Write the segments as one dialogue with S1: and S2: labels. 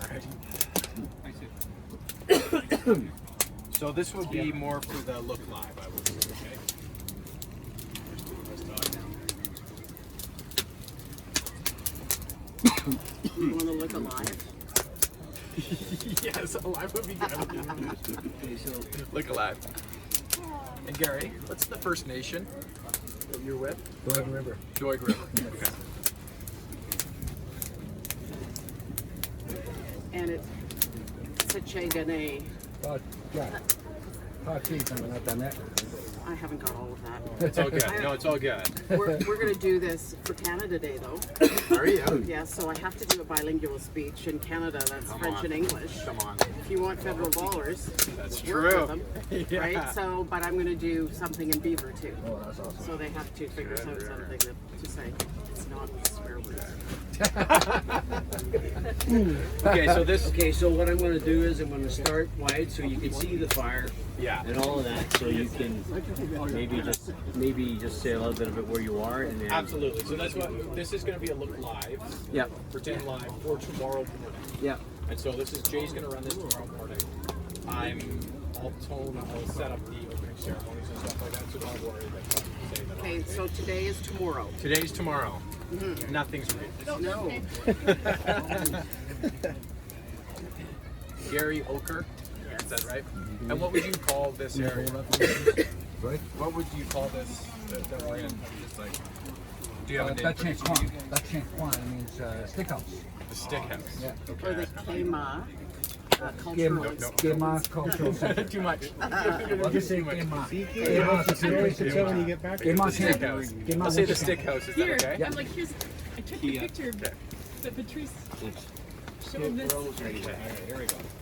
S1: Alright. So this would be more for the look live, I would say, okay?
S2: You want to look alive?
S1: Yes, alive would be good.
S3: Okay, so
S1: Look alive. And Gary, what's the First Nation that you're with?
S4: Doig River.
S1: Doig River. Okay.
S2: And it's Sachegane.
S4: Yeah. Geez, I'm not done that.
S2: I haven't got all of that.
S1: It's all good. No, it's all good.
S2: We're going to do this for Canada Day, though.
S1: Are you?
S2: Yeah, so I have to do a bilingual speech. In Canada, that's
S1: Come
S2: French
S1: on.
S2: and English.
S1: Come on.
S2: If you want federal dollars,
S1: That's
S2: work
S1: true.
S2: with them,
S1: Yeah.
S2: right? So, but I'm going to do something in Beaver too.
S4: Oh, that's awesome.
S2: So they have to figure out something to say. It's not swear words.
S1: Okay, so this.
S3: okay, so what I'm going to do is I'm going to start wide so you can see the fire
S1: Yeah.
S3: and all of that, so you can maybe just say a little bit of it where you are, and then
S1: Absolutely. So that's what this is going to be a look live.
S3: yeah,
S1: Pretend live for tomorrow morning.
S3: yeah.
S1: And so this is Jay's going to run this tomorrow morning. I'll set up the opening ceremonies and stuff like that. So don't worry about what you say. That
S2: Okay, so today is tomorrow.
S1: Today's tomorrow. Nothing's real.
S2: No.
S1: Gary Oker. Is that right? And what would you call this area?
S4: Right?
S1: What would you call this that we're in? It's like, do you have a name?
S4: Datchinkwa. Datchinkwa means stick house.
S1: The stick house.
S4: Yeah.
S2: Or the Kema cultural
S4: Gema cultural center.
S1: Too much.
S4: What is it? Gema.
S1: When
S4: you get back. Gema
S1: Stick house. I'll say the stick house. Is that
S5: Here,
S1: okay?
S5: I'm like, here's, I took the picture that Patrice showed this.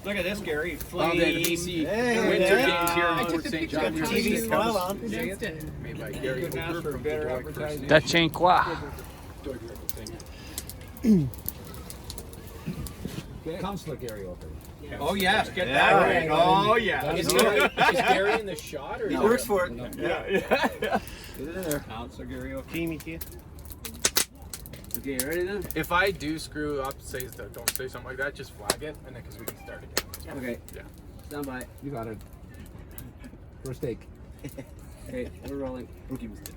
S3: Look at this, Gary.
S1: Oh, the BC Winter Games here
S5: I
S1: in
S5: took
S1: Fort
S5: the
S1: St.
S5: picture
S1: John.
S5: of how
S1: Stick
S5: you
S1: house.
S5: pronounced it.
S1: Made by Gary Oker from the Doig First Nation.
S6: Datchinkwa.
S1: Doig River, thank you.
S4: Councilor Gary Oker.
S3: Oh yes, get that right. Oh yeah.
S1: Is Gary in the shot or?
S3: He works for it.
S1: Yeah.
S3: Get it there. Counselor Gary O'Keefe. Okay, ready then?
S1: If I do screw up, don't say something like that. Just flag it, and then because we can start again.
S3: Okay.
S1: Yeah.
S3: Stand by.
S4: You got it. First take.
S3: Okay, we're rolling. Rookie mistake.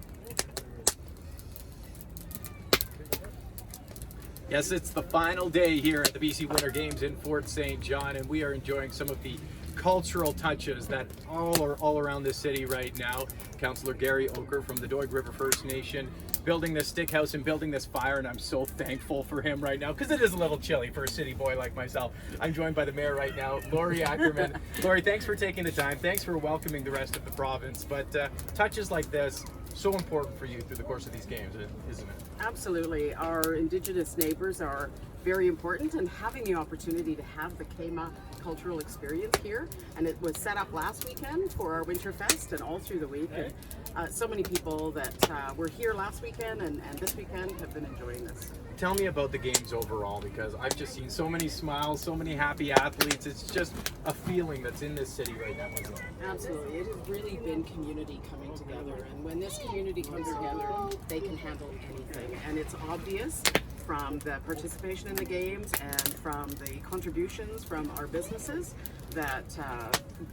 S1: Yes, it's the final day here at the BC Winter Games in Fort St. John, and we are enjoying some of the cultural touches that are all around the city right now. Councillor Gary Oker from the Doig River First Nation building this stick house and building this fire, and I'm so thankful for him right now because it is a little chilly for a city boy like myself. I'm joined by the mayor right now, Lori Ackerman. Lori, thanks for taking the time. Thanks for welcoming the rest of the province. But touches like this, so important for you through the course of these games, isn't it?
S2: Absolutely. Our Indigenous neighbors are very important, and having the opportunity to have the Kema cultural experience here, and it was set up last weekend for our Winter Fest and all through the week.
S1: Okay.
S2: And so many people that were here last weekend and this weekend have been enjoying this.
S1: Tell me about the games overall, because I've just seen so many smiles, so many happy athletes. It's just a feeling that's in this city right now, isn't it?
S2: Absolutely. It has really been community coming together, and when this community comes together, they can handle anything, and it's obvious from the participation in the games and from the contributions from our businesses that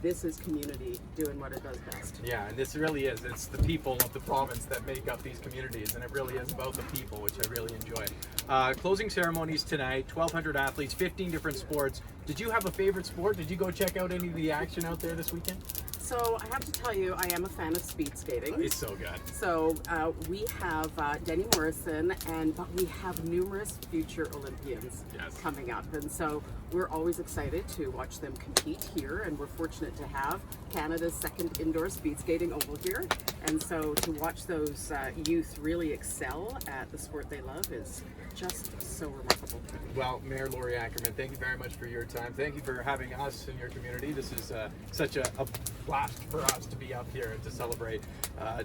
S2: this is community doing what it does best.
S1: Yeah, and this really is. It's the people of the province that make up these communities, and it really is about the people, which I really enjoy. Closing ceremonies tonight, 1,200 athletes, 15 different sports. Did you have a favorite sport? Did you go check out any of the action out there this weekend?
S2: So I have to tell you, I am a fan of speed skating.
S1: It's so good.
S2: So we have Denny Morrison, but we have numerous future Olympians coming up, and so we're always excited to watch them compete here, and we're fortunate to have Canada's second indoor speed skating oval here, and so to watch those youth really excel at the sport they love is just so remarkable.
S1: Well, Mayor Lori Ackerman, thank you very much for your time. Thank you for having us in your community. This is such a blast for us to be up here and to celebrate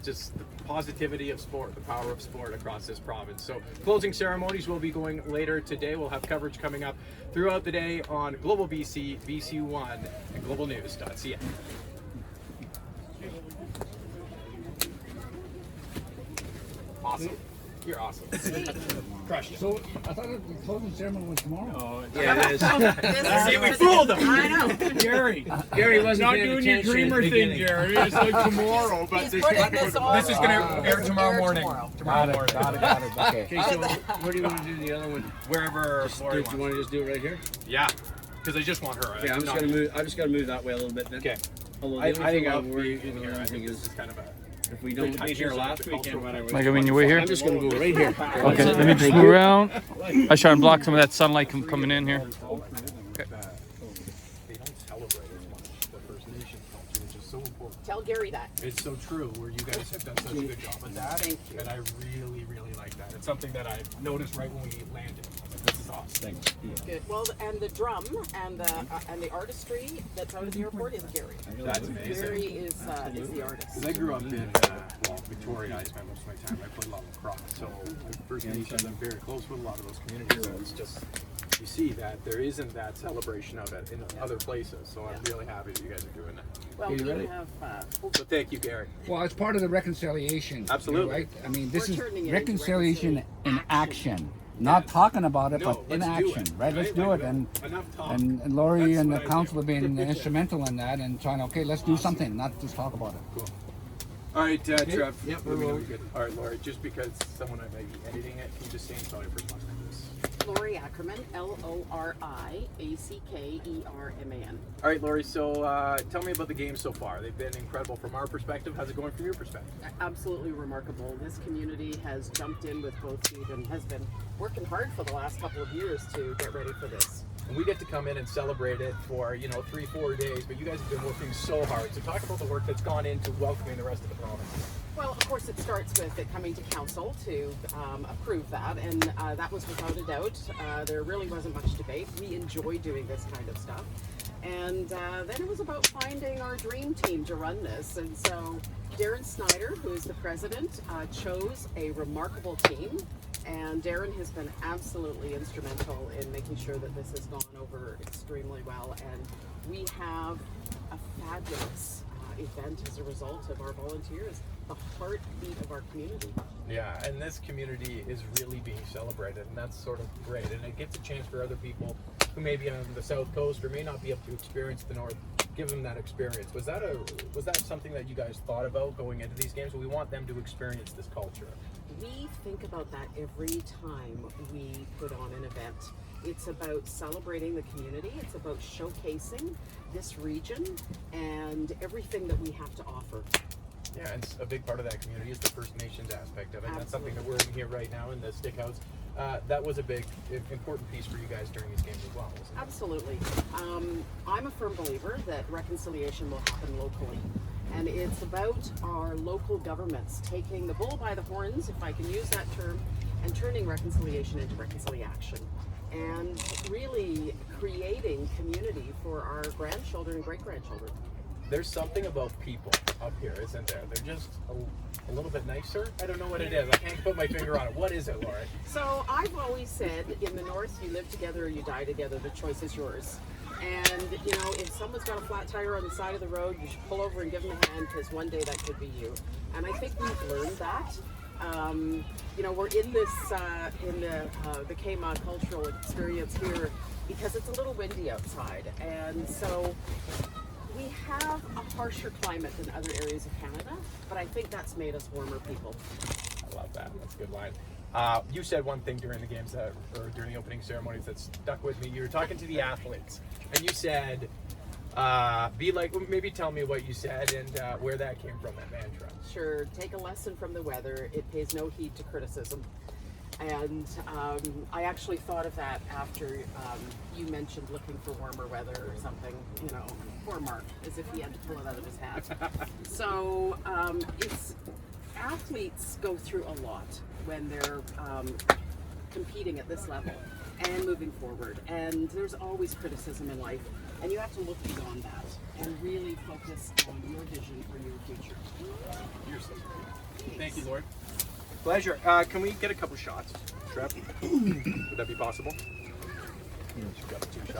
S1: just the positivity of sport, the power of sport across this province. So closing ceremonies will be going later today. We'll have coverage coming up throughout the day on Global BC, BC One, and globalnews.ca. Awesome. You're awesome.
S4: Crushed it. So I thought the closing ceremony was tomorrow.
S3: Yeah, it is.
S1: See, we fooled them.
S2: I know.
S3: Gary wasn't
S5: Not
S3: paying
S5: doing your
S3: attention
S5: dreamer
S3: at the
S5: thing,
S3: beginning.
S5: Gary. It's like tomorrow, but
S2: He's putting this on.
S1: This is going to air tomorrow morning.
S4: Got it. Okay.
S3: Okay, so where do you want to do the other one?
S1: Wherever
S3: Do
S1: Lori
S3: you
S1: wants.
S3: want to just do it right here?
S1: Yeah, because I just want her.
S3: Okay, I'm just gonna move. I just gotta move that way a little bit then.
S1: Okay.
S3: Although the
S1: I
S3: only thing I
S1: love
S3: worry
S1: being in here. I think
S3: is
S1: this is kind of a.
S3: if we don't
S1: touch
S3: meet here
S1: yours
S3: last
S1: with the
S3: weekend,
S1: cultural
S3: when I was.
S6: Like, I mean, you wait here?
S3: I'm just gonna go right here.
S6: Okay, let me just move around. I try and block some of that sunlight from coming in here.
S1: They don't celebrate as much the First Nation culture, which is so important.
S2: Tell Gary that.
S1: It's so true, where you guys have done such a good job with that.
S2: Thank you.
S1: And I really, really like that. It's something that I noticed right when we landed. I was like, this is awesome.
S3: Thanks.
S2: Good. Well, and the drum and the artistry that's out of the airport is Gary.
S1: That's amazing.
S2: Gary is the artist.
S1: I grew up in Victoria. I spent most of my time. I played a lot of lacrosse, so First Nations. I'm very close with a lot of those communities. So it's just you see that there isn't that celebration of it in other places. So I'm really happy that you guys are doing that.
S2: Well,
S4: Okay, you
S2: we
S4: ready?
S2: have.
S1: So thank you, Gary.
S4: Well, it's part of the reconciliation.
S1: Absolutely.
S4: Right? I mean, this
S2: We're
S4: is
S2: turning it into
S4: reconciliation in
S2: action.
S4: action. Not talking about it,
S1: No,
S4: but in
S1: let's do
S4: action.
S1: it,
S4: Right? Let's
S1: right?
S4: do
S1: Like,
S4: it. And
S1: enough talk.
S4: and Lori
S1: That's
S4: and the
S1: what I
S4: council have
S1: do.
S4: been instrumental in that and trying to, okay, let's do something, not just talk about it.
S1: Cool. All right, Trev.
S3: Yep,
S1: Let me know you're good. All right, Laura. Just because someone might be editing it, can you just say and spell your first last name, please?
S2: Lori Ackerman, LORIACKERMAN.
S1: All right, Lori. So tell me about the games so far. They've been incredible from our perspective. How's it going from your perspective?
S2: Absolutely remarkable. This community has jumped in with both feet and has been working hard for the last couple of years to get ready for this.
S1: And we get to come in and celebrate it for 3-4 days, but you guys have been working so hard. So talk about the work that's gone into welcoming the rest of the province.
S2: Well, of course, it starts with it coming to council to approve that, and that was without a doubt. There really wasn't much debate. We enjoy doing this kind of stuff. And then it was about finding our dream team to run this. And so Darren Snyder, who is the president, chose a remarkable team. And Darren has been absolutely instrumental in making sure that this has gone over extremely well. And we have a fabulous event as a result of our volunteers, the heartbeat of our community.
S1: Yeah, and this community is really being celebrated, and that's sort of great. And it gives a chance for other people who may be on the south coast or may not be able to experience the north, give them that experience. Was that something that you guys thought about going into these games? We want them to experience this culture.
S2: We think about that every time we put on an event. It's about celebrating the community. It's about showcasing this region and everything that we have to offer.
S1: Yeah, and a big part of that community is the First Nations aspect of it. And that's something that we're in here right now in the Stick House. That was a big, important piece for you guys during these games as well, wasn't it?
S2: Absolutely. I'm a firm believer that reconciliation will happen locally. And it's about our local governments taking the bull by the horns, if I can use that term, and turning reconciliation into reconciliation. And really creating community for our grandchildren and great-grandchildren.
S1: There's something about people up here, isn't there? They're just a little bit nicer. I don't know what it is. I can't put my finger on it. What is it, Laura?
S2: So I've always said, in the north, you live together or you die together. The choice is yours. And, if someone's got a flat tire on the side of the road, you should pull over and give them a hand, because one day that could be you. And I think we've learned that. We're in this, in the Kema cultural experience here because it's a little windy outside. And so we have a harsher climate than other areas of Canada, but I think that's made us warmer people.
S1: I love that. That's a good line. You said one thing during the games or during the opening ceremonies that stuck with me. You were talking to the athletes, and you said, maybe tell me what you said and where that came from, that mantra.
S2: Sure, take a lesson from the weather. It pays no heed to criticism. And I actually thought of that after you mentioned looking for warmer weather or something, poor Mark, as if he had to pull it out of his hat. So athletes go through a lot when they're competing at this level and moving forward. And there's always criticism in life. And you have to look beyond that and really focus on your vision for your future.
S1: You're so great. Thank you, Lord. Pleasure. Can we get a couple shots, Trev? Would that be possible? You've got 2 shots.